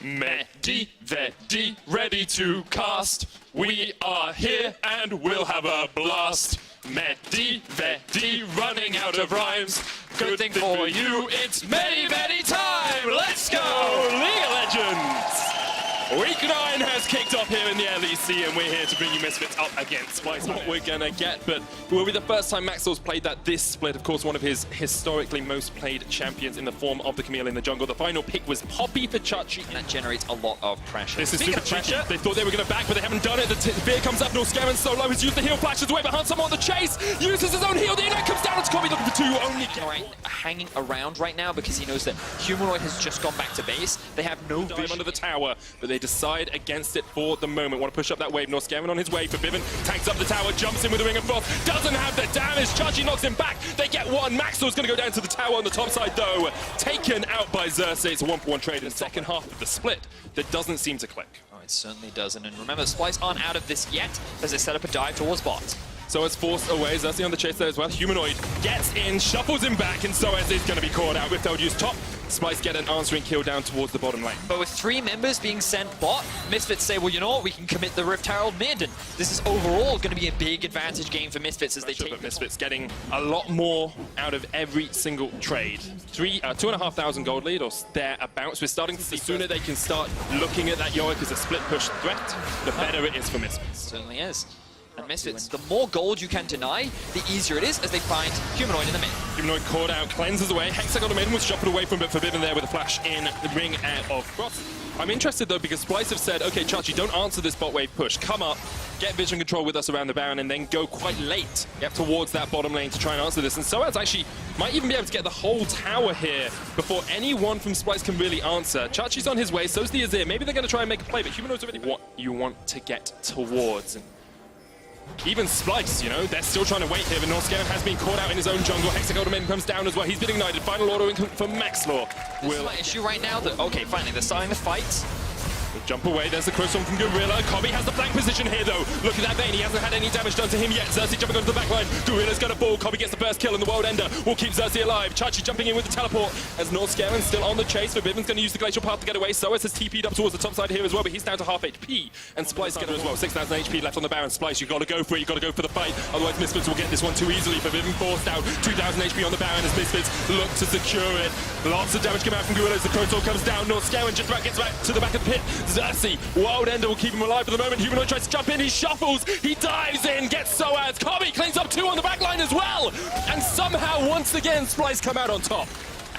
Ready, ready to cast. We are here and we'll have a blast. Ready, running out of rhymes. Good thing for you, it's many time. Let's go, League of Legends! Week 9 has kicked off here in the LEC, and we're here to bring you Misfits up against Splice. What we're gonna get, but it will be the first time Maxwell's played that this split. Of course, one of his historically most played champions in the form of the Camille in the jungle. The final pick was Poppy for Chachi. And that generates a lot of pressure. This is super cheeky. They thought they were gonna back, but they haven't done it. The fear comes up, Norskaven solo has used the heal, flashes away, but Handsome on the chase, uses his own heal, the ignite comes down, it's Kobe looking for two, only hanging around right now because he knows that Humanoid has just gone back to base. They have no vision under the tower, but they decide against it for the moment. Want to push up that wave. Norskaven on his way for Viven. Tanks up the tower, jumps in with a Ring of Frost. Doesn't have the damage. Chachi knocks him back. They get one. Maxwell's going to go down to the tower on the top side, though. Taken out by Xerxes. It's a 1-for-1 trade in the second half of the split that doesn't seem to click. Oh, it certainly doesn't. And remember, Splice aren't out of this yet as they set up a dive towards bot. So it's forced away. Xerxes on the chase there as well. Humanoid gets in, shuffles him back, and Soaz is going to be caught out. Rift use top. Splice get an answering kill down towards the bottom lane. But with 3 members being sent bot, Misfits say, well, you know what, we can commit the Rift Herald mid, and this is overall going to be a big advantage game for Misfits as they take but Misfits getting a lot more out of every single trade. 2,500 gold lead or thereabouts. We're starting to see the sooner they can start looking at that Yorick as a split push threat, the better it is for Misfits. Certainly is. And Misfits, the more gold you can deny, the easier it is as they find Humanoid in the mid. Humanoid caught out, cleanses away. Hexagon in was shuffled away from it, Forbidden there with a flash in the ring of Frost. I'm interested though because Splice have said, okay, Chachi, don't answer this bot wave push. Come up, get vision control with us around the Baron, and then go quite late towards that bottom lane to try and answer this. And Soaz actually might even be able to get the whole tower here before anyone from Splice can really answer. Chachi's on his way, so's the Azir. Maybe they're going to try and make a play, but Humanoid's already what you want to get towards. Even Splice, you know, they're still trying to wait here, but Norskaven has been caught out in his own jungle. Hexagon comes down as well. He's been ignited. Final auto for Maxlaw. This is my issue right now that, okay, finally, they're starting the fight. Jump away, there's the crossbow from Gorilla. Kobe has the flank position here though. Look at that Vayne, he hasn't had any damage done to him yet. Xerxes jumping onto the back line. Gorilla's gonna fall. Kobe gets the first kill and the World Ender will keep Xerxes alive. Chachi jumping in with the teleport as Norskaven still on the chase. Viven's gonna use the glacial path to get away. Soaz has TP'd up towards the top side here as well, but he's down to half HP. And Splice together as well. 6,000 HP left on the Baron. Splice, you gotta go for it, you gotta go for the fight. Otherwise Misfits will get this one too easily. But Viven forced out. 2,000 HP on the Baron as Misfits look to secure it. Lots of damage come out from Gorilla as the Crow comes down. Norskaven just about gets back to the back of the pit. Xerxes, Wild Ender will keep him alive for the moment. Humanoid tries to jump in, he shuffles, he dives in, gets Soaz. Kobe cleans up 2 on the back line as well. And somehow, once again, Splice come out on top.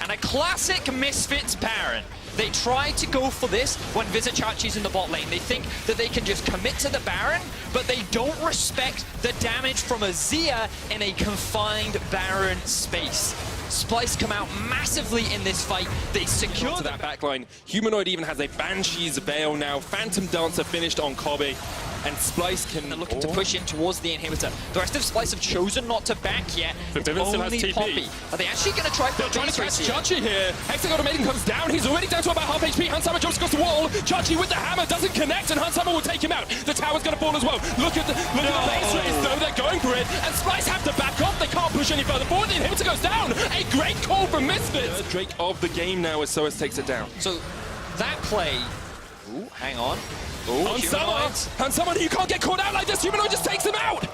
And a classic Misfits Baron. They try to go for this when Visit Chachi's in the bot lane. They think that they can just commit to the Baron, but they don't respect the damage from Azir in a confined Baron space. Splice come out massively in this fight. They secure that backline. Humanoid even has a Banshee's Veil now. Phantom Dancer finished on Kobe. And Splice can... They're looking to push in towards the inhibitor. The rest of Splice have chosen not to back yet. But Viven still has TP. Poppy. Are they actually going to try for trying to catch Chachi here. Hexagon comes down. He's already down to about half HP. Hansama jumps across the wall. Chachi with the hammer doesn't connect, and Hansama will take him out. The tower's going to fall as well. Look at the base race, though. They're going for it. And Splice have to back off. They can't push any further forward. The inhibitor goes down. A great call from Misfits. Third Drake of the game now as Soaz takes it down. So that play... Ooh, hang on. Hansama, you can't get caught out like this. Humanoid just takes him out.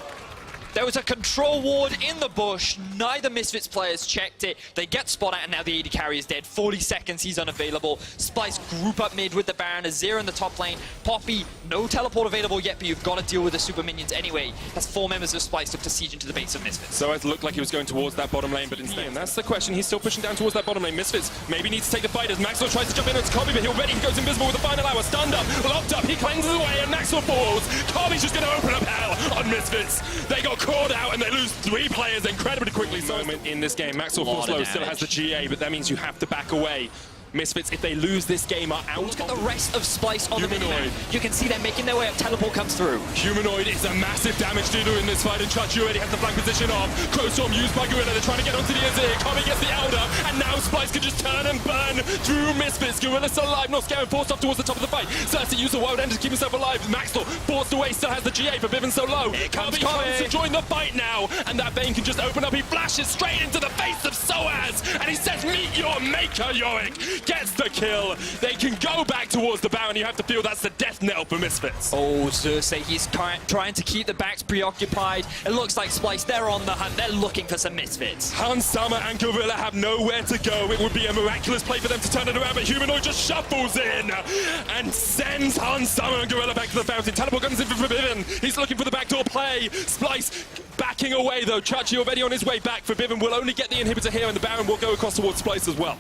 There was a control ward in the bush. Neither Misfits players checked it. They get spot out, and now the AD carry is dead. 40 seconds, he's unavailable. Splice group up mid with the Baron. Azir in the top lane. Poppy, no teleport available yet, but you've got to deal with the super minions anyway. That's 4 members of Splice look to siege into the base of Misfits. So it looked like he was going towards that bottom lane, but instead, and that's the question. He's still pushing down towards that bottom lane. Misfits maybe needs to take the fight as Maxwell tries to jump in into Kobe, but he'll ready. He goes invisible with the final hour. Stunned up, locked up. He cleanses away, and Maxwell falls. Kobe's just going to open up hell on Misfits. They got caught out, and they lose 3 players incredibly quickly. So in this game, Maxwell falls low, still has the GA, but that means you have to back away. Misfits, if they lose this game, are out. Look at the rest of Splice on the minimap. You can see them making their way up. Teleport comes through. Humanoid is a massive damage dealer in this fight, and Chachi already has the flank position off. Crowstorm used by Gorilla. They're trying to get onto the Azir. Kobe gets the Elder, and now Splice can just turn and burn through Misfits. Gorilla still alive. Norskaven forced off towards the top of the fight. Xerxes used the Wild Ender to keep himself alive. Maxwell forced away, still has the GA for Viven so low. Kobe comes to join the fight now, and that Vayne can just open up. He flashes straight into the face of Soaz, and he says, "Meet your maker, Yorick." gets the kill. They can go back towards the Baron. You have to feel that's the death knell for Misfits. Oh, Xerxes, he's trying to keep the backs preoccupied. It looks like Splice, they're on the hunt. They're looking for some Misfits. Hans Summer and Gorilla have nowhere to go. It would be a miraculous play for them to turn it around, but Humanoid just shuffles in and sends Hans Summer and Gorilla back to the fountain. Teleport comes in for Forbidden. He's looking for the backdoor play. Splice backing away though. Chachi already on his way back. Forbidden will only get the inhibitor here, and the Baron will go across towards Splice as well.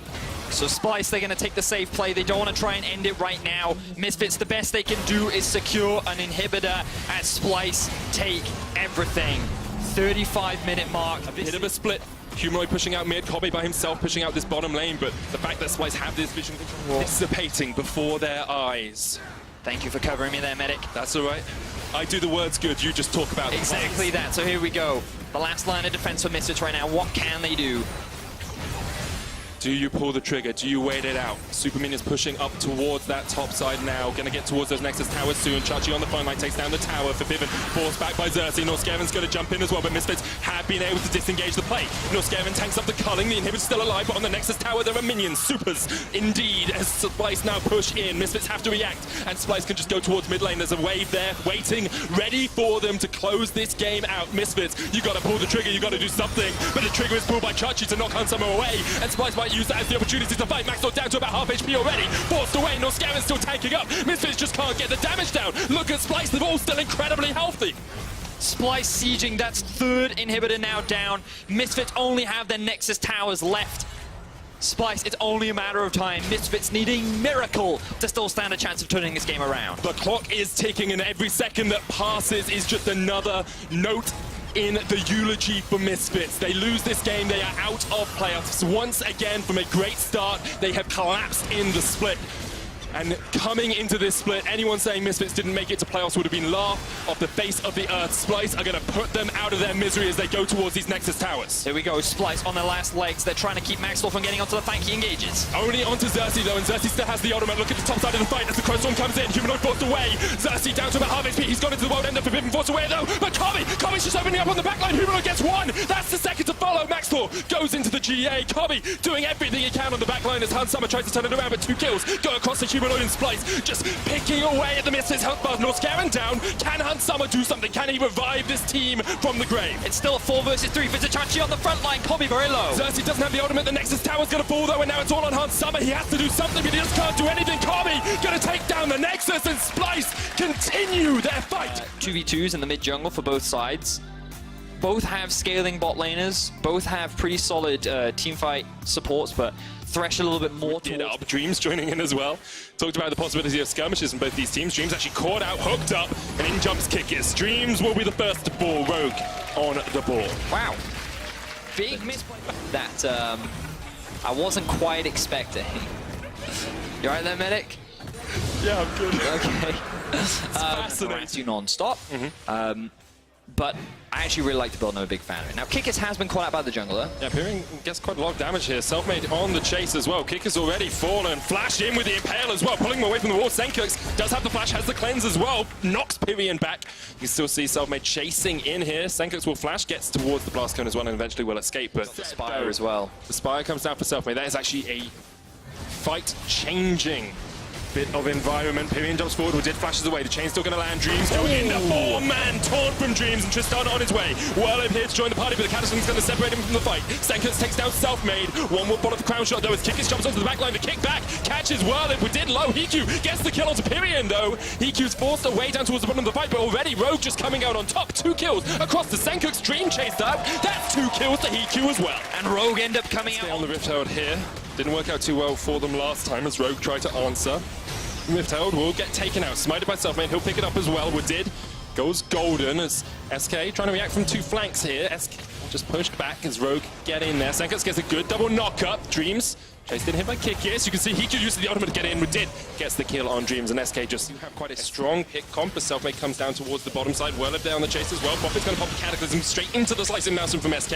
So Splice, they're going to take the safe play. They don't want to try and end it right now. Misfits, the best they can do is secure an inhibitor as Splice take everything. 35-minute mark. A bit of a split. Humanoid pushing out mid, Kobe by himself pushing out this bottom lane, but the fact that Splice have this vision dissipating before their eyes. Thank you for covering me there, Medic. That's all right. I do the words good, you just talk about exactly that. So here we go. The last line of defense for Misfits right now. What can they do? Do you pull the trigger? Do you wait it out? Super Minions pushing up towards that top side now. Gonna get towards those Nexus towers soon. Chachi on the phone line takes down the tower for Viven. Forced back by Xerxes. Norskeven's gonna jump in as well, but Misfits have been able to disengage the play. Norskeven tanks up the culling. The inhibitor's still alive, but on the Nexus tower there are minions. Supers, indeed, as Splice now push in. Misfits have to react, and Splice can just go towards mid lane. There's a wave there, waiting, ready for them to close this game out. Misfits, you gotta pull the trigger, you gotta do something. But the trigger is pulled by Chachi to knock Hans Summer away, and Splice might use that as the opportunity to fight. Maxwell down to about half HP already. Forced away, Norskeven's still tanking up. Misfits just can't get the damage down. Look at Splice, they're all still incredibly healthy. Splice sieging, that's third inhibitor now down. Misfits only have their Nexus towers left. Splice, it's only a matter of time. Misfits need a miracle to still stand a chance of turning this game around. The clock is ticking, and every second that passes is just another note in the eulogy for Misfits. They lose this game, they are out of playoffs. Once again, from a great start, they have collapsed in the split. And coming into this split, anyone saying Misfits didn't make it to playoffs would have been laughed off the face of the earth. Splice are going to put them out of their misery as they go towards these Nexus towers. Here we go, Splice on their last legs. They're trying to keep Maxwell from getting onto the flank. He engages. Only onto Xerxes though, and Xerxes still has the ultimate. Look at the top side of the fight as the Crow Storm comes in. Humanoid forced away. Xerxes down to about half HP. He's gone into the world ender. Forbidden forced away though. But Kobe's just opening up on the backline. Humanoid gets one. That's the second to follow. Maxwell goes into the GA. Kobe doing everything he can on the backline as Hans Summer tries to turn it around, but 2 kills go across the Humanoid and Splice. Just picking away at the Misfits health bar. Norskeven down. Can Hans Summer do something? Can he revive this team from the grave? It's still a 4 versus 3. Vizichachi on the front line. Kobe very low. Xerxes doesn't have the ultimate. The Nexus tower's going to fall though, and now it's all on Hans Summer. He has to do something, but he just can't do anything. Kobe going to take down the Nexus, and Splice continue their fight. 2v2s in the mid jungle for both sides. Both have scaling bot laners. Both have pretty solid teamfight supports, but Thresh a little bit more towards... Dreams joining in as well. Talked about the possibility of skirmishes in both these teams. Dreams actually caught out, hooked up, and in jumps Kikis. Dreams will be the first to fall Rogue on the ball. Wow. Big misplay that I wasn't quite expecting. You alright there, Medic? Yeah, I'm good. Okay. Fascinating. You non-stop. But I actually really like the build, and I'm a big fan of it. Now, Kikis has been caught out by the jungler. Yeah, Pyrian gets quite a lot of damage here. Selfmade on the chase as well. Kikis already fallen. Flash in with the Impale as well, pulling him away from the wall. Senkux does have the flash, has the cleanse as well. Knocks Pyrian back. You can still see Selfmade chasing in here. Senkux will flash, gets towards the blast cone as well, and eventually will escape. But the Spire as well. The Spire comes down for Selfmade. That is actually a fight-changing bit of environment. Pyrian jumps forward, who did flashes away. The chain's still going to land. Dreams going in. The 4-man taunt from Dreams, and Tristan on his way. Whirlwind here to join the party, but the Cataclysm's going to separate him from the fight. Senkux takes down Selfmade. One will follow the crown shot though as Kikis jumps onto the back line. The kick back catches Whirlwind. We did low. Hiku gets the kill onto Pyrian though. Hiku's forced away down towards the bottom of the fight, but already Rogue just coming out on top. 2 kills across the Senkux. Dream chased out. That's 2 kills to Hiku as well. And Rogue end up coming out on the Rift Herald here. Didn't work out too well for them last time as Rogue tried to answer. Rift Herald will get taken out. Smited by Selfmade. He'll pick it up as well. We did. Goes golden as SK trying to react from 2 flanks here. SK just pushed back as Rogue get in there. Senkux gets a good double knock-up. Dreams chased in hit by Kikis. You can see he could use the ultimate to get in. We did. Gets the kill on Dreams, and SK just have quite a strong pick comp as Selfmade comes down towards the bottom side. Whirlwind there on the chase as well. Prophet's going to pop the Cataclysm straight into the slicing Nelson from SK.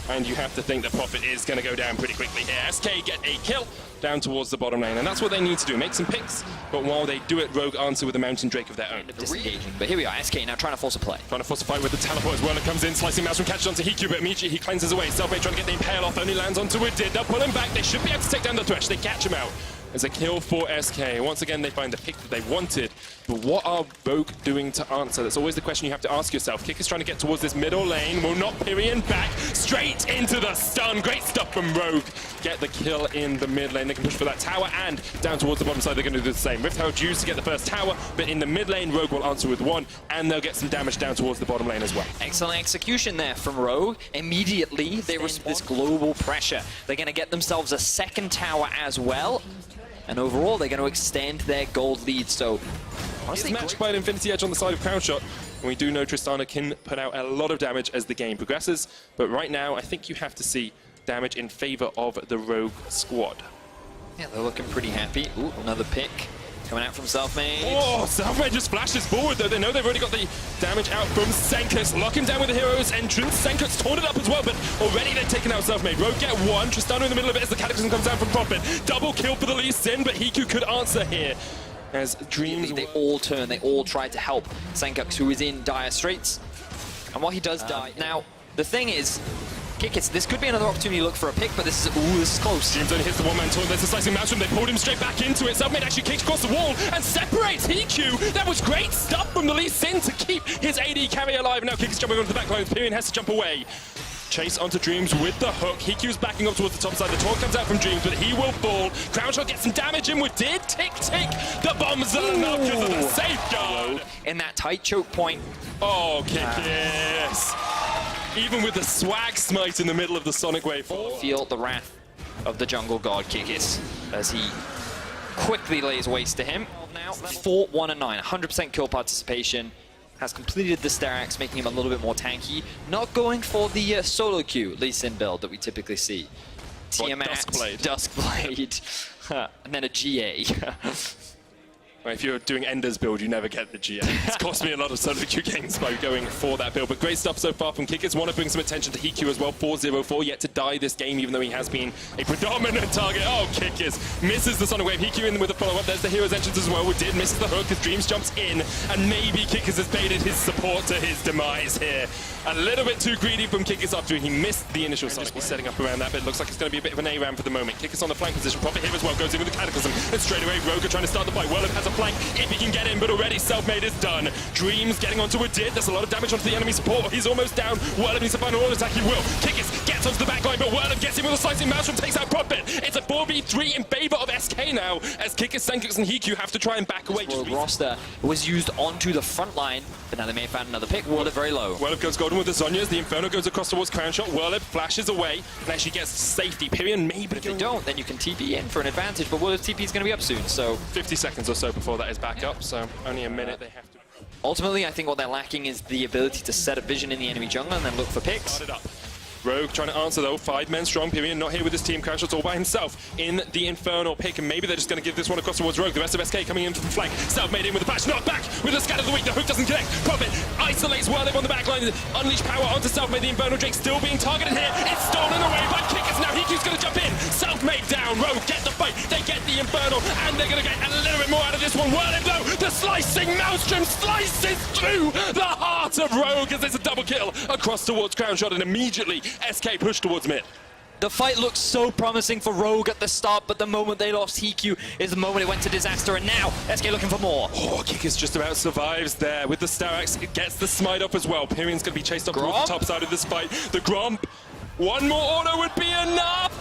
And you have to think that Prophet is going to go down pretty quickly here. SK get a kill down towards the bottom lane. And that's what they need to do, make some picks. But while they do it, Rogue answer with a Mountain Drake of their own. Disengaging, but here we are, SK now trying to force a play. Trying to force a fight with the teleport as well. It comes in, slicing Maelstrom catches onto Hiku, but immediately he cleanses away. Selfmade trying to get the Impale off, only lands onto it. They'll pull him back. They should be able to take down the Thresh. They catch him out. As a kill for SK. Once again, they find the pick that they wanted. But what are Rogue doing to answer? That's always the question you have to ask yourself. Kick is trying to get towards this middle lane. Will not Pyrion back. Straight into the stun. Great stuff from Rogue. Get the kill in the mid lane. They can push for that tower, and down towards the bottom side, they're going to do the same. Rift Herald used to get the first tower, but in the mid lane, Rogue will answer with one, and they'll get some damage down towards the bottom lane as well. Excellent execution there from Rogue. Immediately, they respond to this global pressure. They're going to get themselves a second tower as well. And overall, they're going to extend their gold lead. So, honestly, it's matched by an Infinity Edge on the side of Crown Shot. And we do know Tristana can put out a lot of damage as the game progresses. But right now, I think you have to see damage in favor of the Rogue squad. Yeah, they're looking pretty happy. Ooh, another pick coming out from Selfmade. Oh, Selfmade just flashes forward, though. They know they've already got the damage out from Senkus. Lock him down with the hero's entrance. Senkus torn it up as well, but already they've taken out Selfmade. Rogue get one. Tristana in the middle of it as the Cataclysm comes down from Prophet. Double kill for the Lee Sin, but Hiku could answer here. As Dreams... They all turn. They all try to help Senkus, who is in dire straits. And while he does die... Now, the thing is... This could be another opportunity to look for a pick, but this is close. Dreams only hits the one-man taunt. There's a slicing Maelstrom. They pulled him straight back into it. Selfmade actually kicks across the wall and separates Hiku. That was great stuff from the Lee Sin to keep his AD carry alive. And now Kick is jumping onto the backline. Pyrion has to jump away. Chase onto Dreams with the hook. Hiku's backing up towards the top side. The taunt comes out from Dreams, but he will fall. Crown Shot gets some damage in with Did. Tick, tick. The bombs are enough because of the safeguard. In that tight choke point. Oh, Kickis. Even with the swag smite in the middle of the Sonic Wave. Feel the wrath of the jungle god Kickis as he quickly lays waste to him. Now 4-1-9, 100% kill participation. Has completed the Starax, making him a little bit more tanky. Not going for the solo queue Lee Sin build that we typically see. Tiamat, Duskblade, and then a GA. If you're doing Ender's build, you never get the GA. It's cost me a lot of solo queue games by going for that build. But great stuff so far from Kickers. Want to bring some attention to Hiku as well. 4-0-4, yet to die this game, even though he has been a predominant target. Oh, Kickers misses the Sonic Wave. Hiku in with a follow-up. There's the hero's entrance as well. We did misses the hook as Dreams jumps in. And maybe Kickers has baited his support to his demise here. A little bit too greedy from Kickers after he missed the initial Sonic. He's setting up around that, but it looks like it's going to be a bit of an A-ram for the moment. Kickers on the flank position. Prophet here as well. Goes in with the Cataclysm. And straight away, Rogue trying to start the fight. Whirlip has a flank if he can get in, but already Selfmade is done. Dreams getting onto a Did. There's a lot of damage onto the enemy support. He's almost down. Whirlip needs to find an auto attack. He will. Kickers gets onto the backline, but Whirlip gets in with a slicing Maelstrom, takes out Prophet. It's a 4v3 in favor of SK now, as Kickers, Senkus, and Hiku have to try and back away. World roster was used onto the front line, but now they may have found another pick. Whirlip very low. Whirlip goes golden with the Zhonya's. The Inferno goes across towards Crown Shot. Whirlip flashes away and actually gets safety. Pyrion maybe. But if they don't, then you can TP in for an advantage, but Whirlip's TP is going to be up soon, so... 50 seconds or so before that is back up, so only a minute they have to... Ultimately, I think what they're lacking is the ability to set a vision in the enemy jungle and then look for picks. Start it up. Rogue trying to answer though, 5 men strong. Pyrion not here with his team. Crown Shot's all by himself in the Infernal pick, and maybe they're just going to give this one across towards Rogue. The rest of SK coming in from the flank. Selfmade in with the flash, not back with the scatter of the weak. The hook doesn't connect. Prophet isolates Whirlip on the back line. Unleash power onto Selfmade. The Infernal Drake still being targeted here. It's stolen away by Kickers. Now Hiku's going to jump in. Selfmade down. Rogue get the fight. They get the Infernal, and they're going to get a little bit more out of this one. Whirlip though, the slicing Maelstrom slices through the heart of Rogue as there's a double kill across towards Crown Shot, and immediately SK pushed towards mid. The fight looked so promising for Rogue at the start, but the moment they lost Hiku is the moment it went to disaster, and now SK looking for more. Oh, Kickers just about survives there with the Starax. It gets the smite up as well. Pyrion's going to be chased up towards the top side of this fight. The Gromp. One more auto would be enough.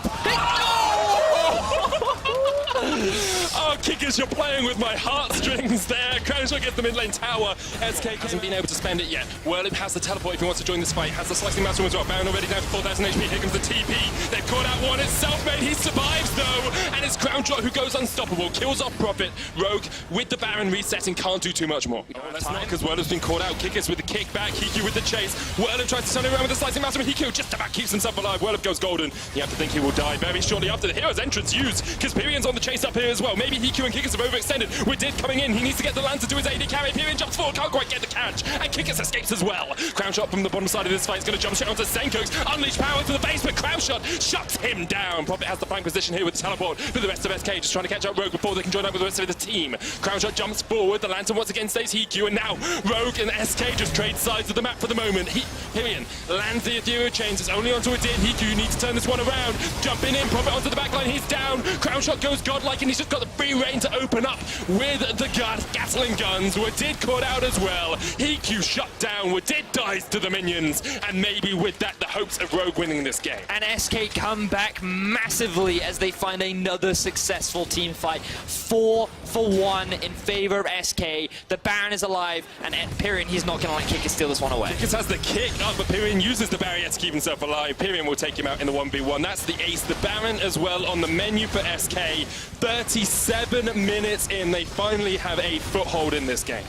Oh, Kickers, you're playing with my heartstrings there. Crown Shot gets the mid lane tower. SK hasn't been able to spend it yet. Whirlip has the teleport if he wants to join this fight. Has the slicing Maelstrom as well. Baron already down to 4,000 HP. Here comes the TP. They've caught out one. It's Selfmade. He survives though. And it's Crown Shot who goes unstoppable. Kills off Prophet. Rogue with the Baron resetting can't do too much more. Oh, that's not because Whirlip's been caught out. Kickers with the kickback. Hiku with the chase. Whirlip tries to turn it around with the slicing Maelstrom. Hiku just about keeps himself alive. Whirlip goes golden. You have to think he will die very shortly after the hero's entrance used, because Pyrion's on the chase. chase up here as well. Maybe Hiku and Kickers have overextended. We're Did coming in. He needs to get the Lancer to his AD carry. Pyrion jumps forward, can't quite get the catch. And Kickers escapes as well. Crown Shot from the bottom side of this fight is going to jump straight onto Senko's. Unleash power to the base, but Crown Shot shuts him down. Prophet has the flank position here with the teleport. But the rest of SK just trying to catch up Rogue before they can join up with the rest of the team. Crown Shot jumps forward. The Lantern once again stays Hiku. And now Rogue and SK just trade sides of the map for the moment. Pyrion lands the Ethereal Chains. It's only onto a Did. Hiku needs to turn this one around. Jumping in, Prophet onto the backline. He's down. Crown Shot goes godlike, and he's just got the free reign to open up with the Gatling guns. Did caught out as well. Hiku shut down. Did dies to the minions. And maybe with that, the hopes of Rogue winning this game. And SK come back massively as they find another successful team fight. 4-for-1 in favor of SK. The Baron is alive, and Pyrion, he's not going to let Kickers steal this one away. Kickers has the kick up, but Pyrion uses the barrier to keep himself alive. Pyrion will take him out in the 1v1. That's the ace. The Baron as well on the menu for SK. 37 minutes in, they finally have a foothold in this game.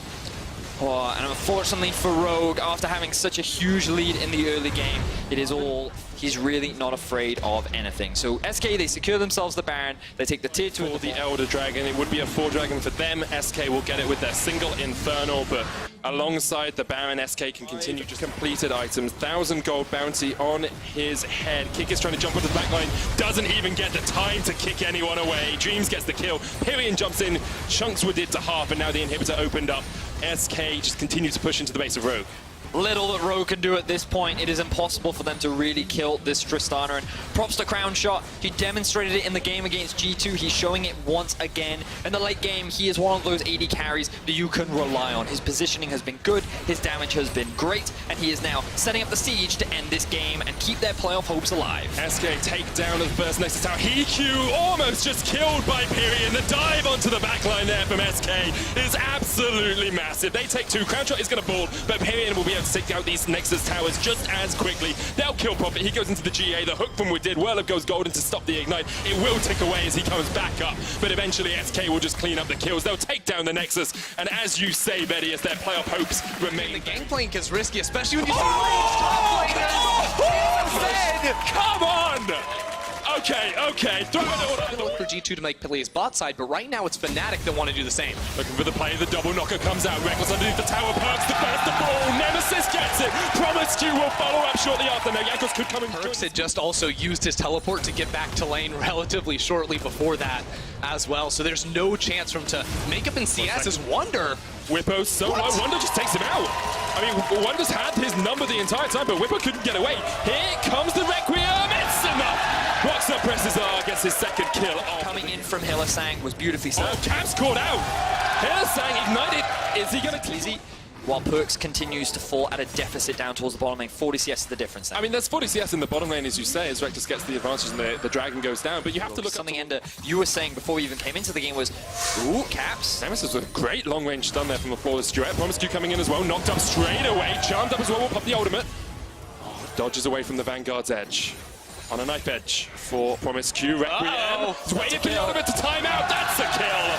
Oh, and unfortunately for Rogue, after having such a huge lead in the early game, it is all, he's really not afraid of anything. So SK, they secure themselves the Baron, they take the tier 2 for the Elder Dragon. It would be a 4 Dragon for them. SK will get it with their single Infernal, but alongside the Baron, SK can continue just completed items. 1,000 gold bounty on his head. Kick is trying to jump onto the backline, doesn't even get the time to kick anyone away. Dreams gets the kill. Pyrion jumps in, chunks with it to half, and now the inhibitor opened up. SK just continues to push into the base of Rogue. Little that Rogue can do at this point. It is impossible for them to really kill this Tristana. And props to Crown Shot. He demonstrated it in the game against G2. He's showing it once again. In the late game, he is one of those AD carries that you can rely on. His positioning has been good. His damage has been great. And he is now setting up the siege to end this game and keep their playoff hopes alive. SK take down the first Nexus Tower. Hiku almost just killed by Pyrion. The dive onto the backline there from SK is absolutely massive. They take 2. Crown Shot is going to ball, but Pyrion will be able to take out these Nexus Towers just as quickly. They'll kill Prophet. He goes into the GA. The hook from Did. Whirlwind goes golden to stop the ignite. It will tick away as he comes back up, but eventually SK will just clean up the kills. They'll take down the Nexus, and as you say, Betty, as their playoff hopes remain. The gangplank is risky, especially when you see top laners. Come on! Okay, throw it all. For G2 to make plays bot side, but right now it's Fnatic that want to do the same. Looking for the play, the double knocker comes out. Reckless underneath the tower, Perks the first of all. Nemesis gets it. Promiscu will follow up shortly after. Now Jankos could come in. Perks had just also used his teleport to get back to lane relatively shortly before that as well, so there's no chance for him to make up in CS as Wonder. Whippo so low, Wonder just takes him out. I mean, Wonder's had his number the entire time, but Whippo couldn't get away. Here comes the Requiem, it's enough! Rocks up, presses R, gets his second kill. Coming in from Hylissang was beautifully served. Oh, Cap's caught out! Hylissang ignited. Is he gonna easy? While Perks continues to fall at a deficit down towards the bottom lane. 40 CS is the difference there. I mean, there's 40 CS in the bottom lane, as you say, as Rectus gets the advantage and the Dragon goes down, but you have to look something Ender, you were saying before we even came into the game was, ooh, Caps. Nemesis with a great long-range stun there from the flawless duet. Promiscu coming in as well, knocked up straight away, charmed up as well, will pop the ultimate. Dodges away from the Vanguard's edge. On a knife edge for Promiscu. Requiem. He's waiting for the ultimate to time out, that's a kill!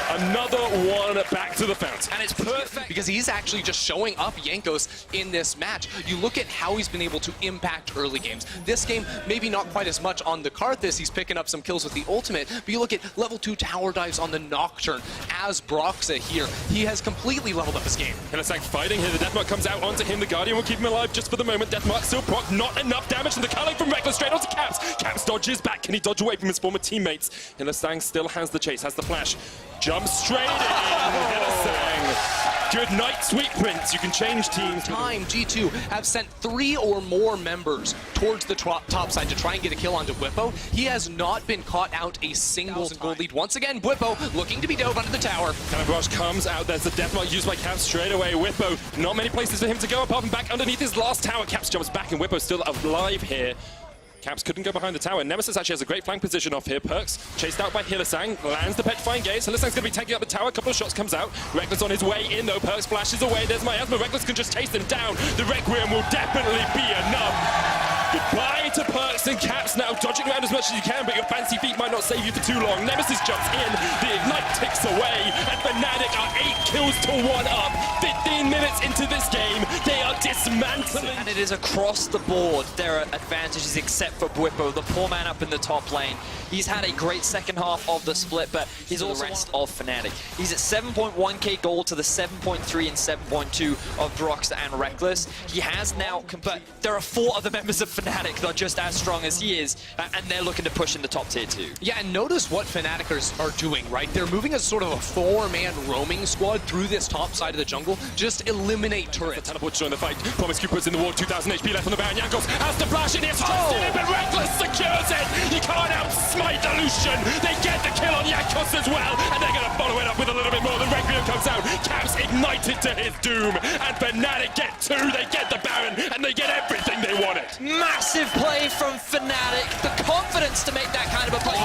Another one back to the fountain. And it's perfect because he's actually just showing up Jankos in this match. You look at how he's been able to impact early games. This game, maybe not quite as much on the Karthus. He's picking up some kills with the ultimate, but you look at level 2 tower dives on the Nocturne as Broxa here. He has completely leveled up his game. Hylissang fighting here. The Deathmark comes out onto him. The Guardian will keep him alive just for the moment. Deathmark still proc. Not enough damage. And the culling from Reckless straight onto Caps. Caps dodges back. Can he dodge away from his former teammates? Hylissang still has the chase, has the flash. Jumps straight in. Hylissang. Good night, sweet prince. You can change teams. G2 have sent 3 or more members towards the top side to try and get a kill onto Whippo. He has not been caught out a single gold lead. Once again, Whippo looking to be dove under the tower. Calabash comes out. There's the Deathmark used by Caps straight away. Whippo, not many places for him to go apart from back underneath his last tower. Caps jumps back and Whippo's still alive here. Caps couldn't go behind the tower. Nemesis actually has a great flank position off here. Perks chased out by Hylissang, lands the Petrifying Gaze. Hylissang's going to be taking up the tower. A couple of shots comes out. Reckless on his way in though. Perks flashes away. There's Miasma. Reckless can just chase them down. The Requiem will definitely be enough. Goodbye to Perks and Caps now, dodging around as much as you can, but your fancy feet might not save you for too long. Nemesis jumps in. The Ignite ticks ticks away, and Fnatic are 8 kills to 1 up. 15 minutes into this game, they are dismantling. And it is across the board. There are advantages except for Bwipo, the poor man up in the top lane. He's had a great second half of the split, but he's also the rest of Fnatic. He's at 7.1k gold to the 7.3 and 7.2 of Broxah and Reckless. He has now, but there are 4 other members of Fnatic that are just as strong as he is, and they're looking to push in the top tier 2. Yeah, and notice what Fnaticers are doing, right? They're moving as sort of a 4-man roaming squad through this top side of the jungle. Just eliminate turrets. Teleport to join the fight. Promiscu puts in the ward, 2,000 HP left on the Baron. Jankos has to flash in, it's in, but Reckless secures it. You can't outsmite the Lucian. They get the kill on Jankos as well, and they're going to follow it up with a little bit more. The Requiem comes out. Caps ignited to his doom, and Fnatic get 2. They get the Baron, and they get everything they wanted. Massive play from Fnatic. The confidence to make that kind of a play.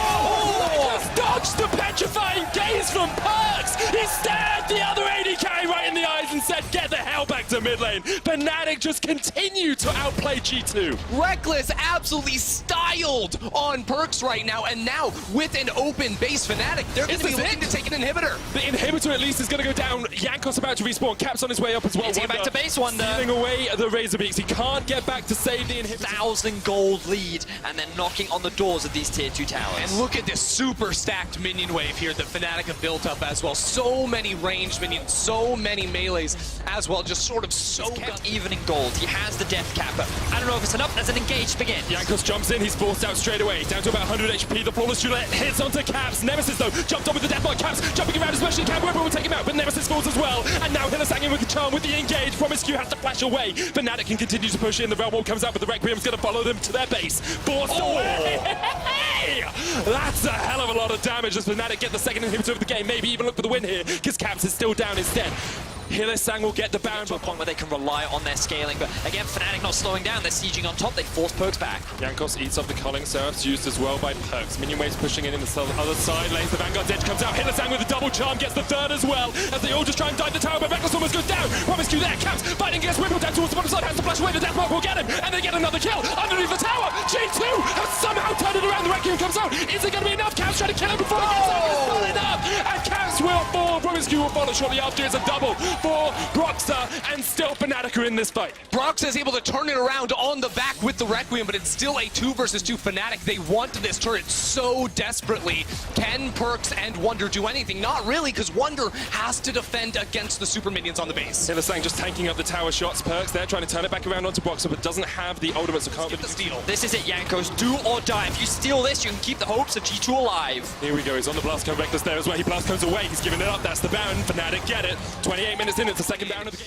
Just dodged the petrifying gaze from Perks. He stared the other AD carry right in the eyes and said, get the hell back to mid lane. Fnatic just continue to outplay G2. Reckless absolutely styled on Perks right now, and now with an open base Fnatic, they're going to be looking to take an inhibitor. The inhibitor at least is going to go down. Jankos about to respawn. Caps on his way up as well. He's back to base, Wonder. Stealing away the Razorbeaks. He can't get back to save the inhibitor. 1,000 gold lead, and then knocking on the doors of these tier 2 towers. And look at this super stacked minion wave here that Fnatic have built up as well. So many ranged minions, so many melees as well, just sort of so kept even in gold. He has the death cap, but I don't know if it's enough as an engage begins. Jankos jumps in, he's forced out straight away. Down to about 100 HP, the flawless Juliet hits onto Caps. Nemesis though, jumped on with the deathmark. Caps jumping around as much as he can. Weapon will take him out, but Nemesis falls as well. And now Hylissang in with the charm with the engage. Promiscu has to flash away. Fnatic can continue to push in. The Realm Wall comes out, but the Requiem's going to follow them to their base. Forced away! That's a hell of a lot of damage as Fnatic get the second inhibitor of the game. Maybe even look for the win here, because Caps is still down instead. Hylissang will get the Baron to a point where they can rely on their scaling, but again, Fnatic not slowing down. They're sieging on top. They force Perks back. Jankos eats up the culling seraphs, used as well by Perks. Minion waves pushing in the other side lanes. The Vanguard's edge comes out. Hylissang with a double charm gets the third as well, as they all just try and dive the tower, but Reckless almost goes down. Promiscu there. Caps fighting against Whipple down towards the bottom side. Has to flash away. The Deathmark will get him, and they get another kill underneath the tower. G2 has somehow turned it around. The Requiem comes out. Is it going to be enough? Caps trying to kill him before he gets out. It's not enough, and Caps will fall. Promiscu will follow shortly after. It's a double for Broxah, and still Fnatic are in this fight. Broxah is able to turn it around on the back with the Requiem, but it's still a 2 versus 2 Fnatic. They want this turret so desperately. Can Perks and Wonder do anything? Not really, because Wonder has to defend against the super minions on the base. Hylissang just tanking up the tower shots. Perks there trying to turn it back around onto Broxah, but doesn't have the ultimate, so can't get the steal. This is it, Jankos. Do or die. If you steal this, you can keep the hopes of G2 alive. Here we go. He's on the blast cone. Reckless there as well. He blast cones away. He's giving it up. That's the Baron. Fnatic get it. 28 minutes in. It's the second Baron of the game.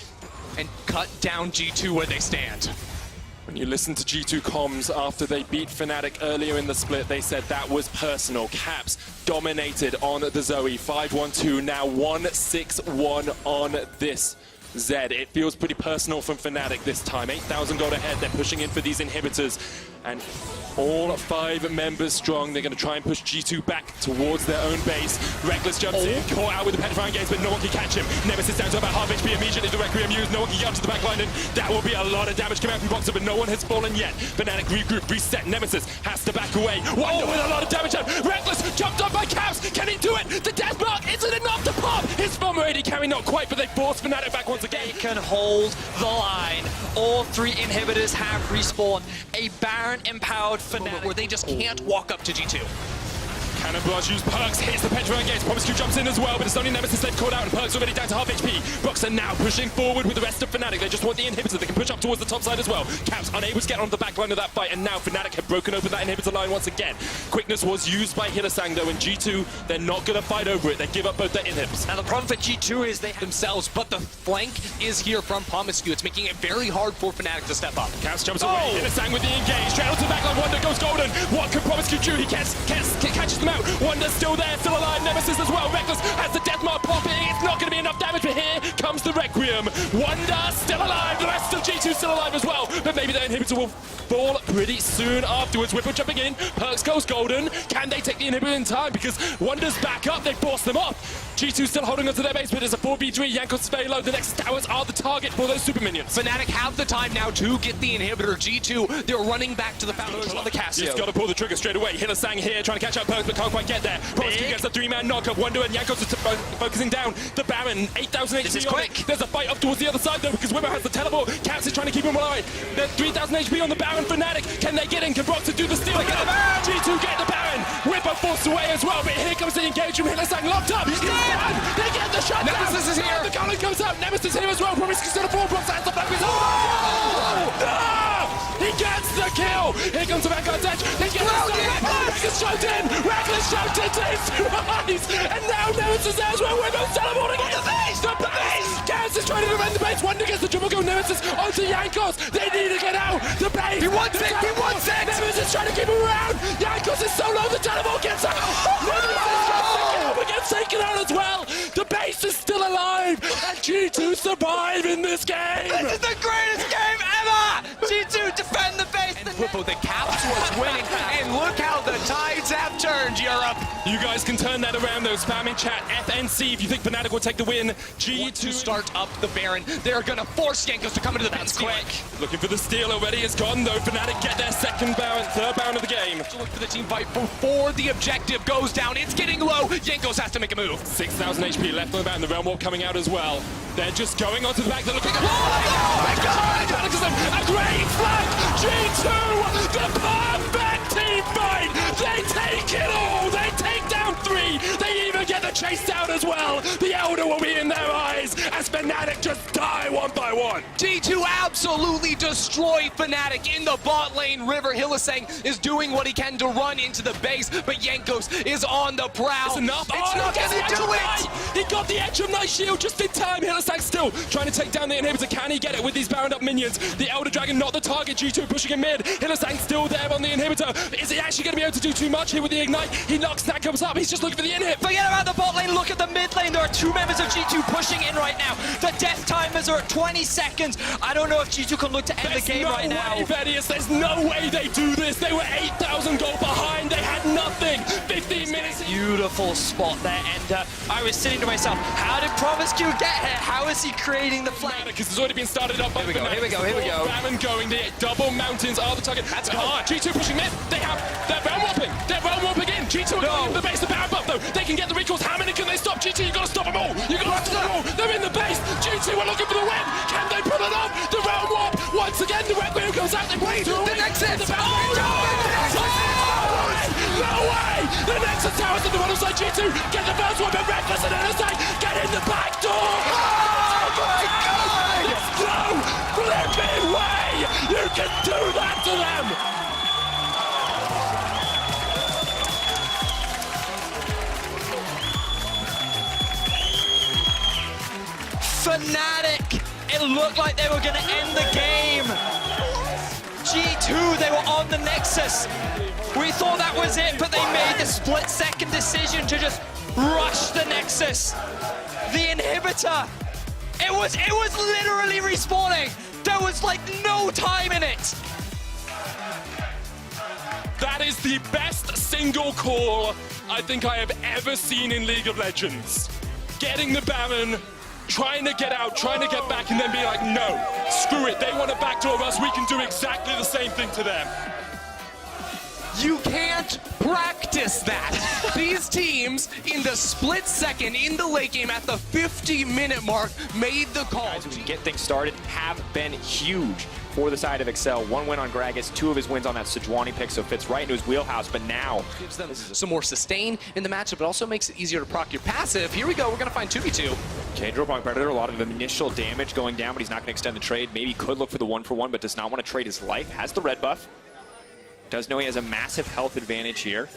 And cut down G2 where they stand. When you listen to G2 comms after they beat Fnatic earlier in the split, they said that was personal. Caps dominated on the Zoe. 5-1-2, now 1-6-1 on this Zed. It feels pretty personal from Fnatic this time. 8,000 gold ahead. They're pushing in for these inhibitors. And all 5 members strong. They're going to try and push G2 back towards their own base. Reckless jumps in, caught out with the petrifying gaze, but no one can catch him. Nemesis down to about half HP immediately. The Requiem used. No one can get up to the back line, and that will be a lot of damage coming out from Broxah, but no one has fallen yet. Fnatic regroup, reset. Nemesis has to back away. Wonder with a lot of damage out. Reckless jumped up by Caps. Can he do it? The Deathmark isn't enough to pop. His former AD carry not quite, but they force Fnatic back once again. They can hold the line. All 3 inhibitors have respawned. A Baron empowered Fnatic where they just can't walk up to G2. Cannon Barrage used. Perks hits the petrifying gaze. Promiscu jumps in as well, but it's only Nemesis they've caught out, and Perks already down to half HP. Broxah now pushing forward with the rest of Fnatic. They just want the inhibitor. They can push up towards the top side as well. Caps unable to get on the back line of that fight, and now Fnatic have broken open that inhibitor line once again. Quickness was used by Hylissang though, and G2, they're not going to fight over it. They give up both their inhibs. Now the problem for G2 is they themselves, but the flank is here from Promiscu. It's making it very hard for Fnatic to step up. Caps jumps away. Hylissang with the engage. Straight out to the back line. Wonder goes golden. What can Promiscu do? He catches them out. Wonder's still there, still alive. Nemesis as well. Reckless has the Deathmark popping. It's not going to be enough damage, but here comes the Requiem. Wonder still alive. The rest of G2 still alive as well. But maybe they're that inhibitor will fall pretty soon afterwards. Whipple jumping in, Perks goes golden. Can they take the inhibitor in time? Because Wonder's back up, they force them off. G2 still holding onto their base, but it's a 4v3. Jankos is very low. The next towers are the target for those super minions. Fnatic have the time now to get the inhibitor. G2, they're running back to the foundation on the Casio. He's got to pull the trigger straight away. Hylissang here trying to catch up Perks, but can't quite get there. Perks gets a 3-man knockup. Wonder and Jankos are focusing down. The Baron, 8,000 HP. This is quick. There's a fight up towards the other side though, because Wimmer has the teleport. Caps is trying to keep him alive. There's 3,000 HP on the Baron. Fnatic, can they get in? Can Broxah do the steal? Get the Baron! G2 get the Baron. Whipper forced away as well, but here comes the engagement. Hylissang locked up. He's down. They get the shot. Nemesis is here. The Colin comes up. Nemesis here as well. Probably still a ball. Broxah has the back. He gets the kill. Here comes the Vanguard's edge. He gets Reckless shot in. Reckless shot into his two eyes. And now Nemesis there as well. Wimmer's teleporting in. The base. Gaz is trying to defend the base. Wonder gets the triple kill. Nemesis onto Jankos. They need to get out. The base. He wants it. He wants it. Nemesis trying to keep him around. Jankos is so low. The teleport gets out. Nemesis gets the kill, but gets taken out as well. The base is still alive. And G2 survive in this game. This is the greatest game ever! G2 defend the base. Whippo, the Caps was winning, and look how the tides have turned, Europe. You guys can turn that around though. Spam in chat FNC if you think Fnatic will take the win. G2 To start up the Baron, they're gonna force Jankos to come into the base quick. Looking for the steal already. It's gone though. Fnatic get their second Baron, third Baron of the game. To look for the team fight before the objective goes down. It's getting low. Jankos has to make a move. 6,000 HP left on the Baron. The Realm Warp coming out as well. They're just going onto the back. They're looking. Oh my God! A great flank. G2, the perfect team fight. They take it all. They take down 3. They even get the chase down as well. The Elder will be in their eyes as Fnatic just die one by one. G2 absolutely destroyed Fnatic in the bot lane. River Hylissang is doing what he can to run into the base, but Jankos is on the prowl. It's enough. It's not gonna do it. He got the Edge of Night shield just in time. Hylissang still trying to take down the inhibitor. Can he get it with these bound up minions? The Elder Dragon not the target. G2 pushing him mid. Hylissang still there on the inhibitor. Is he actually going to be able to do too much here with the Ignite? He knocks Snackums up. He's just looking for the inhib. Forget about the bot lane, look at the mid lane. There are 2 members of G2 pushing in right now. The death timers are at 20 seconds. I don't know if G2 can look to end the game right now. There's no way they do this. They were 8,000 gold behind. They had nothing. 15 minutes. Beautiful spot there, and I was sitting to myself, how did Promiscue get here? How is he creating the flank? Because it's already been started up by Here we go. Baron going. The double mountains are the target. That's hard. G2 pushing mid. They have. They're realm warping. They're realm warping in. G2 are going to the base. The power buff though. They can get the recalls. How many can they stop? G2, you got to stop them all. You got to stop them all. They're in the base. G2 are looking for the win. Can they pull it off? The realm warp. Once again, the red wheel comes out. They wait. The Nexus. No way! The Nexus towers on the bottom side. G2 get the first one, but Reckless and Hylissang get in the back door. Oh my God! There's no flipping way you can do that to them. Fnatic! It looked like they were going to end the game. G2, they were on the Nexus. We thought that was it, but they made the split-second decision to just rush the Nexus. The inhibitor. It was literally respawning. There was like no time in it. That is the best single call I think I have ever seen in League of Legends. Getting the Baron, trying to get out, trying to get back, and then being like, no, screw it. They want to backdoor us. We can do exactly the same thing to them. You can't practice that. These teams, in the split second, in the late game, at the 50-minute mark, made the call. Guys who can get things started have been huge for the side of Excel. 1 win on Gragas, 2 of his wins on that Sejuani pick, so fits right into his wheelhouse, but now Gives them some more sustain in the matchup, but also makes it easier to proc your passive. Here we go, we're gonna find 2v2. Kendrick on Predator, a lot of initial damage going down, but he's not going to extend the trade. Maybe could look for the 1-for-1, but does not want to trade his life. Has the red buff. Does know he has a massive health advantage here.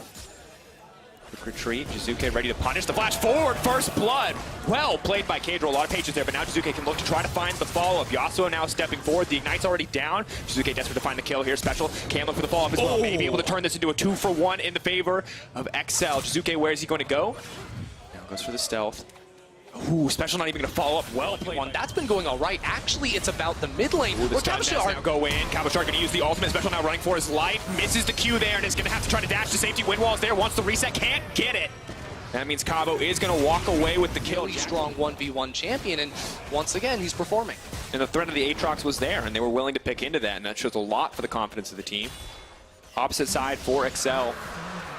Quick retreat, Jizuke ready to punish the flash forward, first blood. Well played by Kadro, a lot of patience there, but now Jizuke can look to try to find the follow-up. Yasuo now stepping forward, the Ignite's already down. Jizuke desperate to find the kill here, special. Can look for the follow-up as well, maybe able to turn this into a 2-for-1 in the favor of Excel. Jizuke, where is he going to go? Now goes for the stealth. Ooh, Special not even going to follow up. Well played. One that's been going all right. Actually, it's about the mid lane. Ooh, Where now go in. Cabochard going to use the ultimate. Special now running for his life. Misses the Q there and is going to have to try to dash to safety. Windwall is there. Wants the reset. Can't get it. That means Cabo is going to walk away with the kill. Really strong 1v1 champion, and once again, he's performing. And the threat of the Aatrox was there, and they were willing to pick into that, and that shows a lot for the confidence of the team. Opposite side for Excel.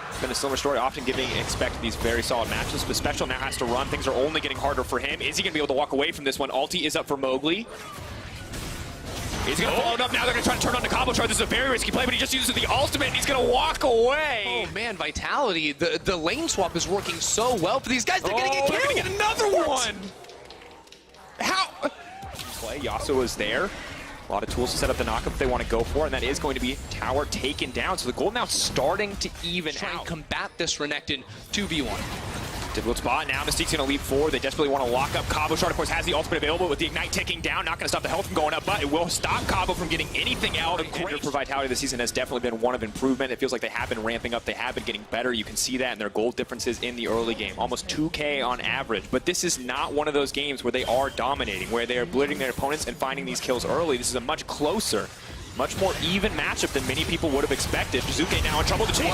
It's been a similar story, often expect these very solid matches, but Special now has to run. Things are only getting harder for him. Is he going to be able to walk away from this one? Ulti is up for Mowgli. He's going to follow it up. Now they're going to try to turn on the Cabochard. This is a very risky play, but he just uses the ultimate, and he's going to walk away. Oh, man, Vitality. The lane swap is working so well for these guys. They're going to get killed. They're going to get another one. How? Play. Yasuo is there. A lot of tools to set up the knockup if they want to go for it, and that is going to be tower taken down. So the gold now starting to even Try and out. combat this Renekton 2v1. Difficult spot. Now Mystique's going to leap forward. They desperately want to lock up Cabo. Shard, of course, has the ultimate available with the Ignite ticking down. Not going to stop the health from going up, but it will stop Cabo from getting anything out. Great for Vitality this season has definitely been one of improvement. It feels like they have been ramping up. They have been getting better. You can see that in their gold differences in the early game. Almost 2K on average. But this is not one of those games where they are dominating, where they are blitzing their opponents and finding these kills early. This is a much closer, much more even matchup than many people would have expected. Jizuke now in trouble to chase.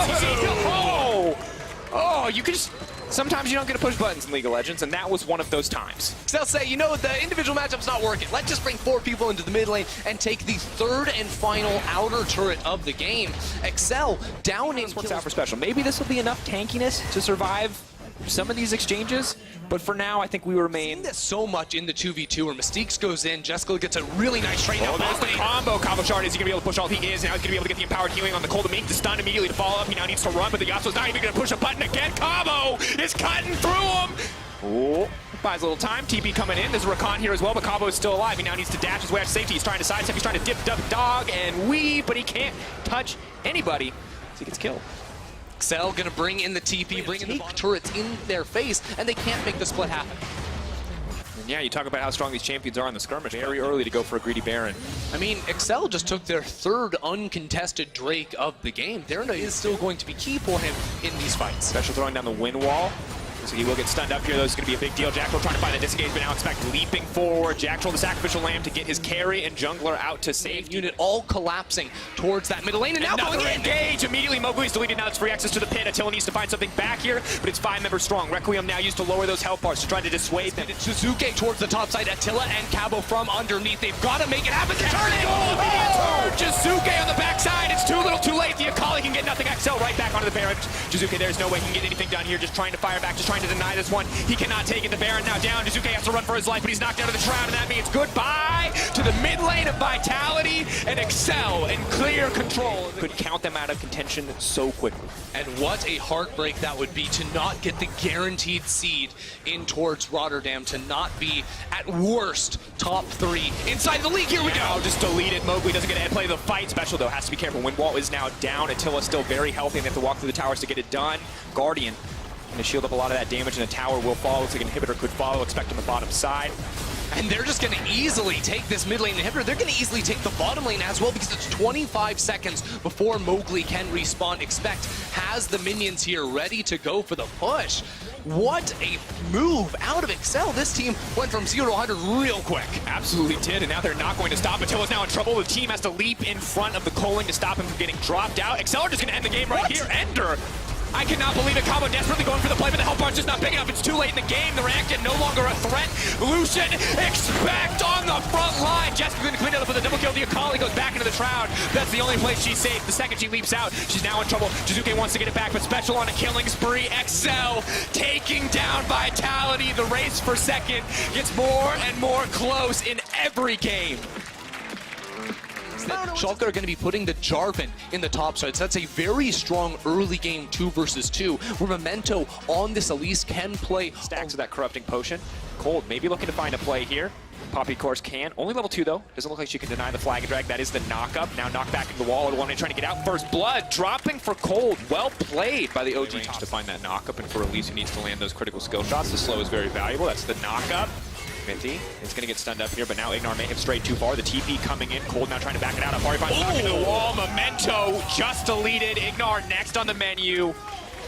Oh, you can just... Sometimes you don't get to push buttons in League of Legends, and that was one of those times. They'll say, you know, the individual matchup's not working. Let's just bring 4 people into the mid lane and take the third and final outer turret of the game. Excel down in Works out for Special. Maybe this will be enough tankiness to survive some of these exchanges, but for now, I think we remain... This so much in the 2v2 where Mystiques goes in, Jessica gets a really nice trade. Oh, there's the combo. Cabochard, is he going to be able to push all he is? Now he's going to be able to get the empowered healing on the Cold Meek to stun immediately to follow up. He now needs to run, but the Yasuo's not even going to push a button again. Cabo is cutting through him. Oh, buys a little time. TP coming in. There's a Rakan here as well, but Cabo is still alive. He now needs to dash his way out to safety. He's trying to sidestep. He's trying to dip, duck, dog, and weave, but he can't touch anybody, so he gets killed. Excel gonna bring in the TP, bring in the turrets in their face, and they can't make the split happen. And yeah, you talk about how strong these champions are in the skirmish. Very early to go for a greedy Baron. I mean, Excel just took their third uncontested Drake of the game. Derna is still going to be key for him in these fights. Special throwing down the wind wall. So he will get stunned up here, though. It's going to be a big deal. Jackal trying to find a disengage, but now expect leaping forward. Jackal, the sacrificial lamb, to get his carry and jungler out to save. Unit all collapsing towards that middle lane, and now going in. Engage. Immediately, Mowgli's deleted. Now it's free access to the pit. Attila needs to find something back here, but it's 5 members strong. Requiem now used to lower those health bars to try to dissuade them. It's Jizuke towards the top side. Attila and Cabo from underneath. They've got to make it happen. They're turning. Jizuke on the backside. It's too little, too late. The Akali can get nothing. Excel right back onto the Baron. Jizuke, there's no way he can get anything done here. Just trying to fire back, just trying to deny this one. He cannot take it. The Baron now down. Jizuke has to run for his life, but he's knocked out of the Shroud, and that means goodbye to the mid lane of Vitality and Excel in clear control. Could count them out of contention so quickly. And what a heartbreak that would be to not get the guaranteed seed in towards Rotterdam, to not be, at worst, top 3 inside the league. Here we go. Just deleted. Mowgli doesn't get to play the fight. Special, though, has to be careful. Windwall is now down. Attila's still very healthy, and they have to walk through the towers to get it done. Guardian going to shield up a lot of that damage, and a tower will follow. Looks like an inhibitor could follow. Expect on the bottom side. And they're just going to easily take this mid lane inhibitor. They're going to easily take the bottom lane as well, because it's 25 seconds before Mowgli can respawn. Expect has the minions here ready to go for the push. What a move out of Excel. This team went from 0 to 100 real quick. Absolutely did, and now they're not going to stop. Attila's now in trouble. The team has to leap in front of the Coling to stop him from getting dropped out. Excel are just going to end the game right here. Ender. I cannot believe it. Cabo desperately going for the play, but the health bar's just not big enough. It's too late in the game. The reaction no longer a threat. Lucian, expect on the front line. Jessica going to clean it up with a double kill. The Akali goes back into the Shroud. That's the only place she's safe. The second she leaps out, she's now in trouble. Jizuke wants to get it back, but Special on a killing spree. Excel taking down Vitality. The race for second gets more and more close in every game. Schalke are going to be putting the Jarvan in the top side. So that's a very strong early game 2 versus 2, where Memento on this Elise can play. Stacks of that corrupting potion. Cold maybe looking to find a play here. Poppy, of course, can. Only level 2, though. Doesn't look like she can deny the flag and drag. That is the knock-up. Now knocked back into the wall. One trying to get out. First blood dropping for Cold. Well played by the OG to find that knock-up, and for Elise, who needs to land those critical skill shots. The slow is very valuable. That's the knock-up. Mithy is going to get stunned up here, but now Ignar may have strayed too far. The TP coming in. Cold now trying to back it out. Apari finds back into the wall. Memento just deleted. Ignar next on the menu.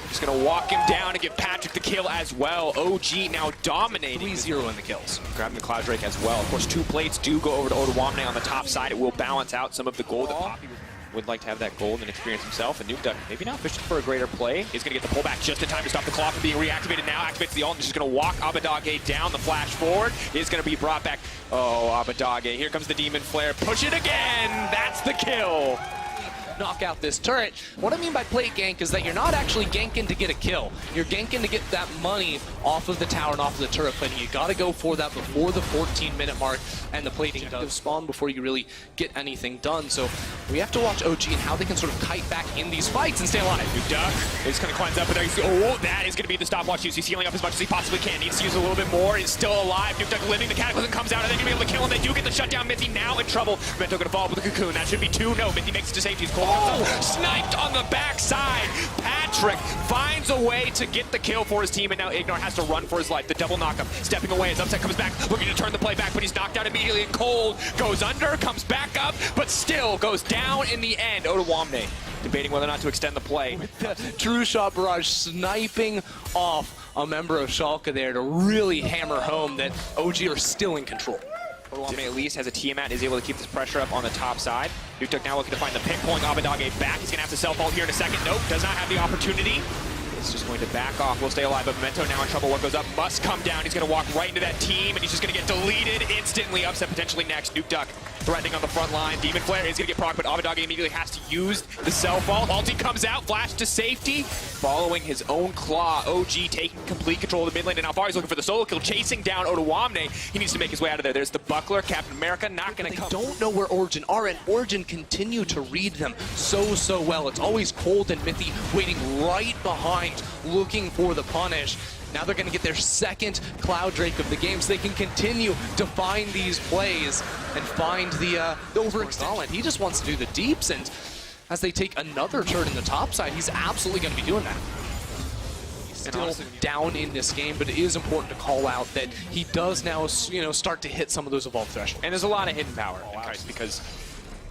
Just gonna walk him down and give Patrick the kill as well. OG now dominating. 3-0 in the kills. Grabbing the Cloud Drake as well. Of course, 2 plates do go over to Oduwamne on the top side. It will balance out some of the gold that Poppy would like to have that gold and experience himself. And Nuke Duck maybe now fishing for a greater play. He's going to get the pullback just in time to stop the clock from being reactivated now. Activates the ult and is just going to walk Abadage down. The flash forward is going to be brought back. Oh, Abadage. Here comes the Demon Flare. Push it again. That's the kill. Knock out this turret. What I mean by plate gank is that you're not actually ganking to get a kill. You're ganking to get that money off of the tower and off of the turret plate. You got to go for that before the 14-minute mark, and the plating does spawn before you really get anything done. So we have to watch OG and how they can sort of kite back in these fights and stay alive. Nuke Duck is going to cleanse up, but oh, that is going to be the stopwatch use. He's healing up as much as he possibly can. Needs to use a little bit more. He's still alive. Nuke Duck living. The Cataclysm comes out, and then you're able to kill him. They do get the shutdown. Mithy now in trouble. Memento going to fall up with a cocoon. That should be 2. No, Mithy makes it to safety. He's cold. Sniped on the backside. Patrick finds a way to get the kill for his team, and now Ignor has to run for his life. The double knockup, stepping away as Upset comes back, looking to turn the play back, but he's knocked out immediately. And Cold goes under, comes back up, but still goes down in the end. Oduwamne debating whether or not to extend the play. With the True Shot Barrage sniping off a member of Schalke there to really hammer home that OG are still in control. Oduwamne at least has a Tiamat, is able to keep this pressure up on the top side. Nuke Duck now looking to find the pick, pulling Abadage back. He's going to have to self-ult here in a second. Nope, does not have the opportunity. It's just going to back off. Will stay alive, but Memento now in trouble. What goes up must come down. He's going to walk right into that team, and he's just going to get deleted instantly. Upset potentially next. Nuke Duck threatening on the front line. Demon Flare is going to get proc, but Abadage immediately has to use the self-ult. Ulti comes out, flash to safety, following his own claw. OG taking complete control of the mid lane, and Alfari's looking for the solo kill, chasing down Oduwamne. He needs to make his way out of there. There's the buckler. Captain America not going to come. They don't know where Origin are, and Origin continue to read them so well. It's always Cold and Mithy waiting right behind, looking for the punish. Now they're going to get their second Cloud Drake of the game, so they can continue to find these plays and find the overextend. He just wants to do the deeps, and as they take another turn in the top side, he's absolutely going to be doing that. He's still down in this game, but it is important to call out that he does now, start to hit some of those evolve thresholds. And there's a lot of hidden power in Kai'Sa, because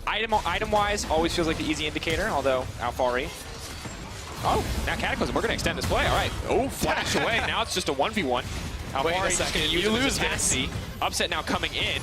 item-wise always feels like the easy indicator, although Alfari. Oh, now Cataclysm, we're going to extend this play. All right. Oh, flash away. Now it's just a 1v1. Alfari's just going to use You lose this. Upset now coming in.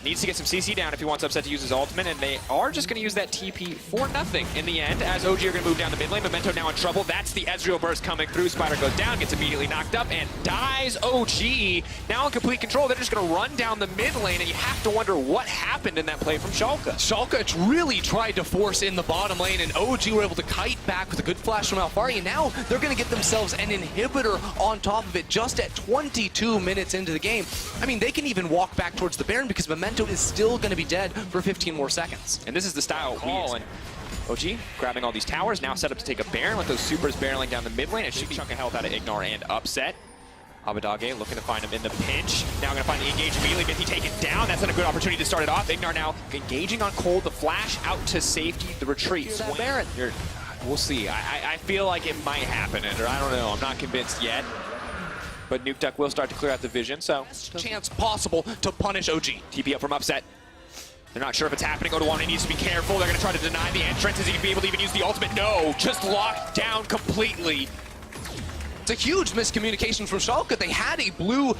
Needs to get some CC down if he wants Upset to use his ultimate, and they are just going to use that TP for nothing in the end, as OG are going to move down the mid lane. Memento now in trouble. That's the Ezreal burst coming through. Spider goes down, gets immediately knocked up, and dies. OG now in complete control. They're just going to run down the mid lane, and you have to wonder what happened in that play from Schalke. Schalke really tried to force in the bottom lane, and OG were able to kite back with a good flash from Alfari, and now they're going to get themselves an inhibitor on top of it just at 22 minutes into the game. I mean, they can even walk back towards the Baron because Memento is still going to be dead for 15 more seconds. And this is the style call, and OG grabbing all these towers, now set up to take a Baron with those supers barreling down the mid lane. A big chunk of health out of Ignor and Upset. Abadage looking to find him in the pinch. Now going to find the engage immediately. Mithy taken down. That's not a good opportunity to start it off. Ignor now engaging on Cold. The flash out to safety. The retreat. Baron. We'll see. I feel like it might happen, or I don't know. I'm not convinced yet. But Nuke Duck will start to clear out the vision, so... chance possible to punish OG. TP up from Upset. They're not sure if it's happening. Oduwamne needs to be careful. They're going to try to deny the entrance. Is he going to be able to even use the ultimate? No, just locked down completely. It's a huge miscommunication from Schalke. They had a blue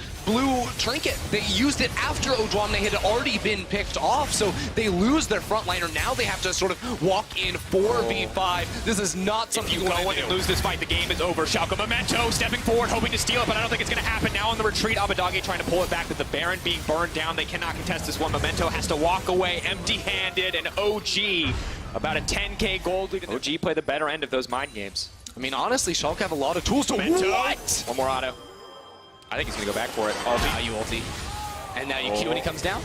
trinket. They used it after Oduwamne had already been picked off, so they lose their frontliner. Now they have to sort of walk in 4v5. This is not something you go in and lose this fight. The game is over. Schalke Memento stepping forward, hoping to steal it, but I don't think it's going to happen. Now on the retreat, Abadage trying to pull it back with the Baron being burned down. They cannot contest this one. Memento has to walk away empty-handed, and OG about a 10k gold lead. OG play the better end of those mind games. I mean, honestly, Schalke have a lot of tools to what? One more auto. I think he's going to go back for it. Ulti. Now you ulti. And now you Q when he comes down.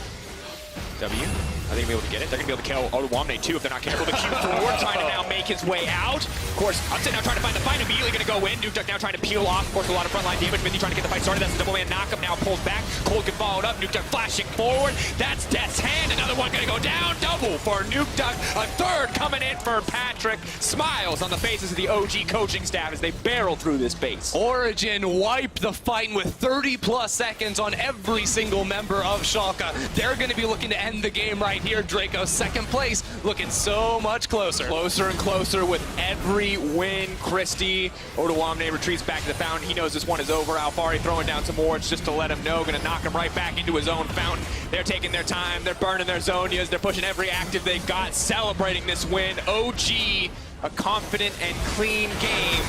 W. I think he'll be able to get it. They're going to be able to kill Oduwamne too if they're not careful. The Q forward, trying to now make his way out. Of course, Upset now trying to find the fight, immediately going to go in. Nuke Duck now trying to peel off. Of course, a lot of frontline damage. Mithy trying to get the fight started. That's the double man knockup. Now pulled back. Cold get followed up. Nuke Duck flashing forward. That's Death's Hand. Another one going to go down. Double for Nuke Duck. A third coming in for Patrick. Smiles on the faces of the OG coaching staff as they barrel through this base. Origin wiped the fight with 30+ seconds on every single member of Schalke. They're going to be looking to end the game right here. Draco second place, looking so much closer. Closer and closer with every win. Christie, Oduwamne retreats back to the fountain. He knows this one is over. Alfari throwing down some wards just to let him know. Going to knock him right back into his own fountain. They're taking their time. They're burning their Zonias. They're pushing every active they've got, celebrating this win. OG, a confident and clean game.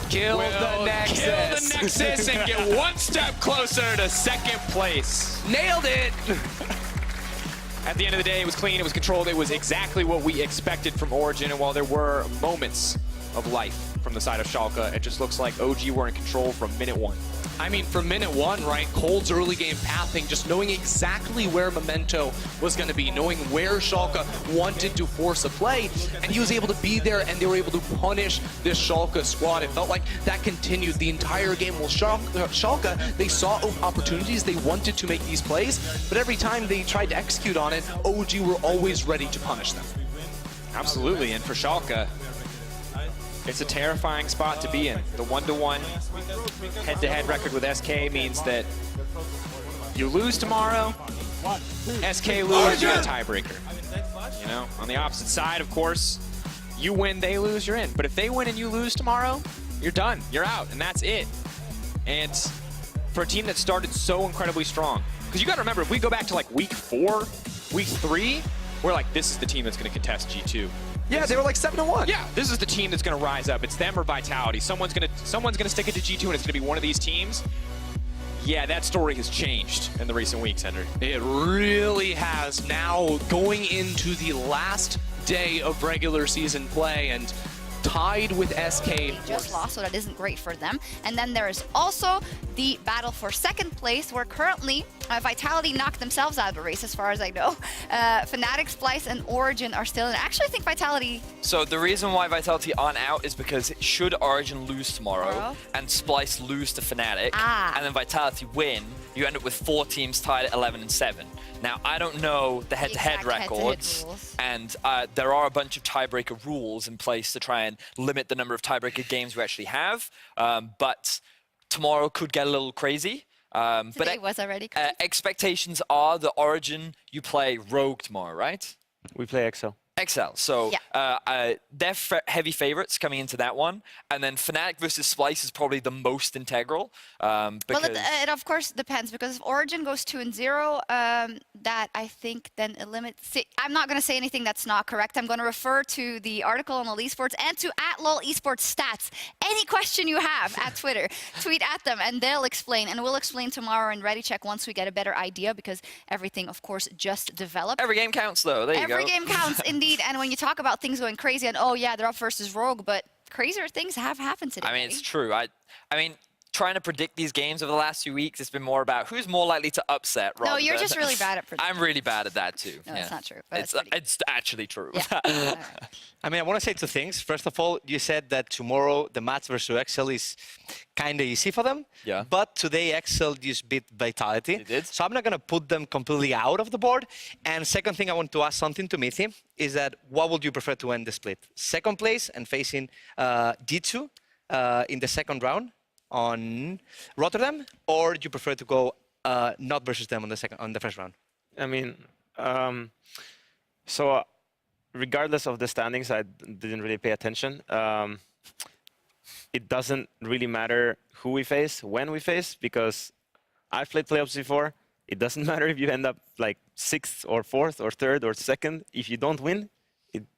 Kill the Nexus and get one step closer to second place. Nailed it. At the end of the day, it was clean, it was controlled, it was exactly what we expected from Origin, and while there were moments of life from the side of Schalke, it just looks like OG were in control from minute one. I mean, from minute one, right, Cold's early game pathing, just knowing exactly where Memento was going to be, knowing where Schalke wanted to force a play, and he was able to be there, and they were able to punish this Schalke squad. It felt like that continued the entire game. Well, Schalke, they saw opportunities, they wanted to make these plays, but every time they tried to execute on it, OG were always ready to punish them. Absolutely, and for Schalke, it's a terrifying spot to be in. The 1-1 head-to-head record with SK means that you lose tomorrow, SK lose, you get a tiebreaker. You know, on the opposite side, of course, you win, they lose, you're in. But if they win and you lose tomorrow, you're done, you're out, and that's it. And for a team that started so incredibly strong, because you got to remember, if we go back to like week 4, week 3, we're like, this is the team that's going to contest G2. Yeah, they were like 7-1. Yeah, this is the team that's going to rise up. It's them or Vitality. Someone's going to stick it to G2, and it's going to be one of these teams. Yeah, that story has changed in the recent weeks, Hendrik. It really has. Now going into the last day of regular season play and tied with SK. They just lost, so that isn't great for them. And then there is also the battle for second place, where currently Vitality knocked themselves out of the race, as far as I know. Fnatic, Splice, and Origin are still in. Actually, I think Vitality... So the reason why Vitality aren't out is because should Origin lose tomorrow and Splice lose to Fnatic, and then Vitality win, you end up with 4 teams tied at 11 and 7. Now, I don't know the head-to-head records, and there are a bunch of tiebreaker rules in place to try and limit the number of tiebreaker games we actually have, but tomorrow could get a little crazy. Today was already crazy. Expectations are the Origin, you play Rogue tomorrow, right? We play Excel. Excel. So they're heavy favorites coming into that one. And then Fnatic versus Splice is probably the most integral. Well, it of course depends, because if Origin goes 2-0, that I think then eliminates... I'm not going to say anything that's not correct. I'm going to refer to the article on LOL Esports and to @LOL Esports stats. Any question you have at Twitter, tweet at them and they'll explain. And we'll explain tomorrow in Ready Check once we get a better idea, because everything, of course, just developed. Every game counts, though. There you go. Every game counts, indeed. And when you talk about things going crazy and, oh, yeah, they're up versus Rogue, but crazier things have happened today. I mean, it's true. I mean, trying to predict these games over the last few weeks, it's been more about who's more likely to upset. No, you're just really bad at predicting. I'm really bad at that, too. No, it's not true. But it's actually true. Yeah. I mean, I want to say 2 things. First of all, you said that tomorrow the match versus Excel is kind of easy for them. Yeah. But today Excel just beat Vitality. They did. So I'm not going to put them completely out of the board. And second thing, I want to ask something to Mithi, is that what would you prefer to end the split? Second place and facing G2 in the second round on Rotterdam, or do you prefer to go not versus them on the first round? I mean, so regardless of the standings, I didn't really pay attention. It doesn't really matter who we face, when we face, because I've played playoffs before. It doesn't matter if you end up like 6th or 4th or 3rd or 2nd. If you don't win,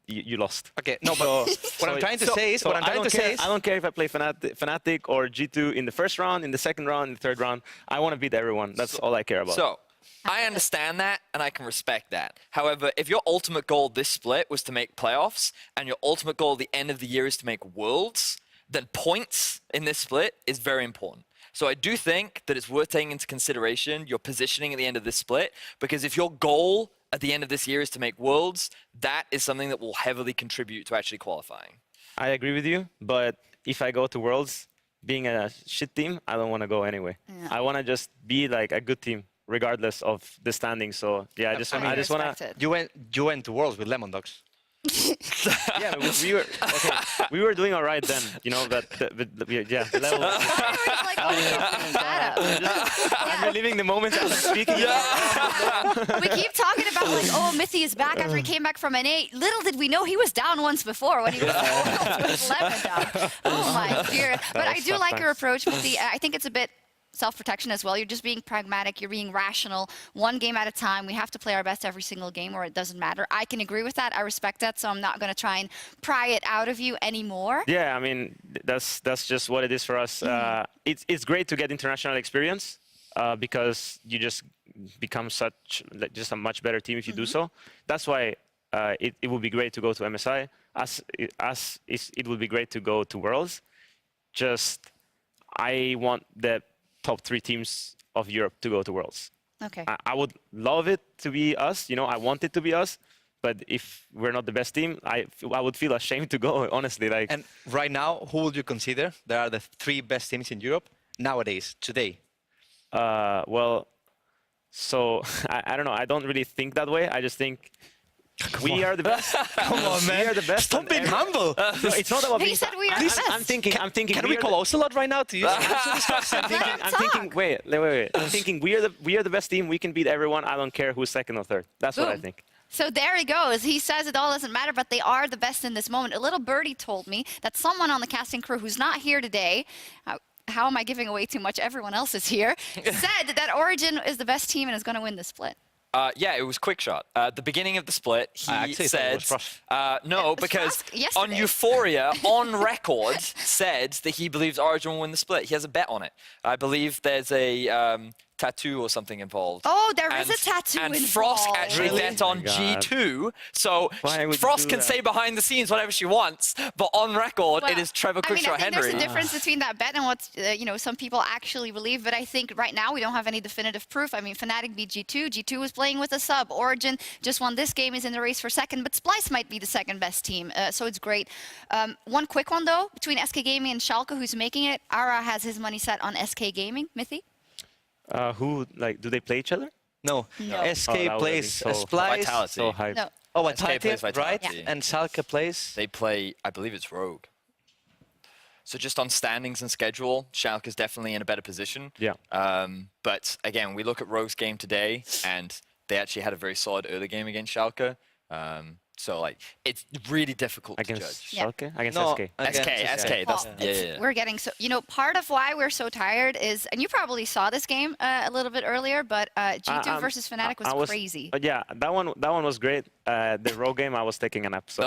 you lost. Okay, no, but what I'm trying to say is, I don't care if I play Fnatic or G2 in the first round, in the second round, in the third round. I want to beat everyone. That's all I care about. So, I understand that, and I can respect that. However, if your ultimate goal this split was to make playoffs, and your ultimate goal at the end of the year is to make Worlds, then points in this split is very important. So I do think that it's worth taking into consideration your positioning at the end of this split, because if your goal at the end of this year is to make Worlds, that is something that will heavily contribute to actually qualifying. I agree with you, but if I go to Worlds, being a shit team, I don't want to go anyway. Yeah. I want to just be like a good team, regardless of the standings. So yeah, I just want to. You went to Worlds with Lemon Dogs. Yeah, we were doing all right then, you know. But yeah, the level. Everyone's like, oh, he's bad up. I'm reliving the moments I was speaking. We keep talking about like, oh, Mithy is back after he came back from an 8. Little did we know he was down once before when he was 11 down. Oh my dear. But I do like your approach, Mithy. I think it's a bit self-protection as well. You're just being pragmatic. You're being rational. One game at a time. We have to play our best every single game, or it doesn't matter. I can agree with that. I respect that. So I'm not going to try and pry it out of you anymore. Yeah, I mean that's just what it is for us. It's great to get international experience because you just become just a much better team if you do so. That's why it would be great to go to MSI. It would be great to go to Worlds. Just I want the top 3 teams of Europe to go to Worlds. Okay. I would love it to be us. You know, I want it to be us. But if we're not the best team, I would feel ashamed to go, honestly. Like. And right now, who would you consider? There are the 3 best teams in Europe nowadays, today. Well, so I don't know. I don't really think that way. I just think we are the best. Come on, man. We are the best. Stop being humble. No, it's not about He being. said we are the best. I'm thinking. Can we call Ocelot right now to use I'm thinking. Wait. I'm thinking we are the best team. We can beat everyone. I don't care who's second or third. That's what I think. So there he goes. He says it all doesn't matter, but they are the best in this moment. A little birdie told me that someone on the casting crew who's not here today, how am I giving away too much? Everyone else is here, said that Origin is the best team and is going to win the split. Yeah, it was Quickshot. At the beginning of the split, he said, no, because on Euphoria, on record, said that he believes Origin will win the split. He has a bet on it. I believe there's a tattoo or something involved. Oh, there is a tattoo and involved. Frost actually bet on G2, so Frost can say behind the scenes whatever she wants, but on record, it is Trevor Quickshot Henry. There's a difference between that bet and what some people actually believe, but I think right now we don't have any definitive proof. I mean, Fnatic beat G2. G2 was playing with a sub. Origin just won this game, is in the race for second, but Splice might be the second best team, so it's great. One quick one, though, between SK Gaming and Schalke, who's making it. Ara has his money set on SK Gaming. Mithy? Do they play each other? No. SK plays Splice. Vitality. So hype. No. Oh, SK plays Vitality, right? Vitality. And Schalke plays? They play, I believe it's Rogue. So just on standings and schedule, Schalke is definitely in a better position. Yeah. But again, we look at Rogue's game today, and they actually had a very solid early game against Schalke. So like, it's really difficult to judge. Schalke? Against SK. SK. That's, We're getting so, part of why we're so tired is, and you probably saw this game a little bit earlier, but G2 versus Fnatic was crazy. Yeah, that one was great. The Rogue game, I was taking a nap. So